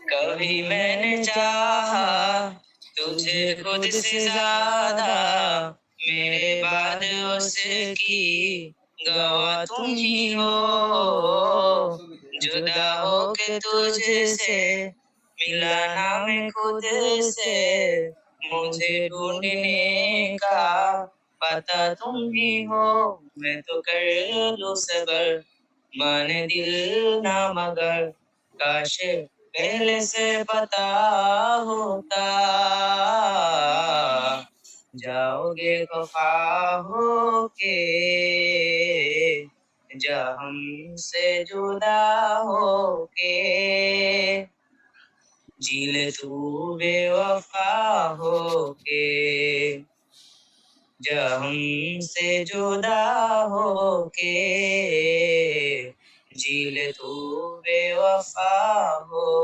कभी मैंने चाहा तुझे खुद से ज्यादा, मेरे बाद उसकी गवाह तुम ही हो। जुदा हो के तुझसे मिला ना मैं खुद से, मुझे ढूंढने का पता तुम ही हो। मैं तो कर लूं सबर, माने दिल ना मगर, काश पहले से पता होता। जाओगे खफा होके जा हमसे जुदा होके, जी ले तू बेवफा होके जा हमसे जुदा होके, जी ले तू बेवफा हो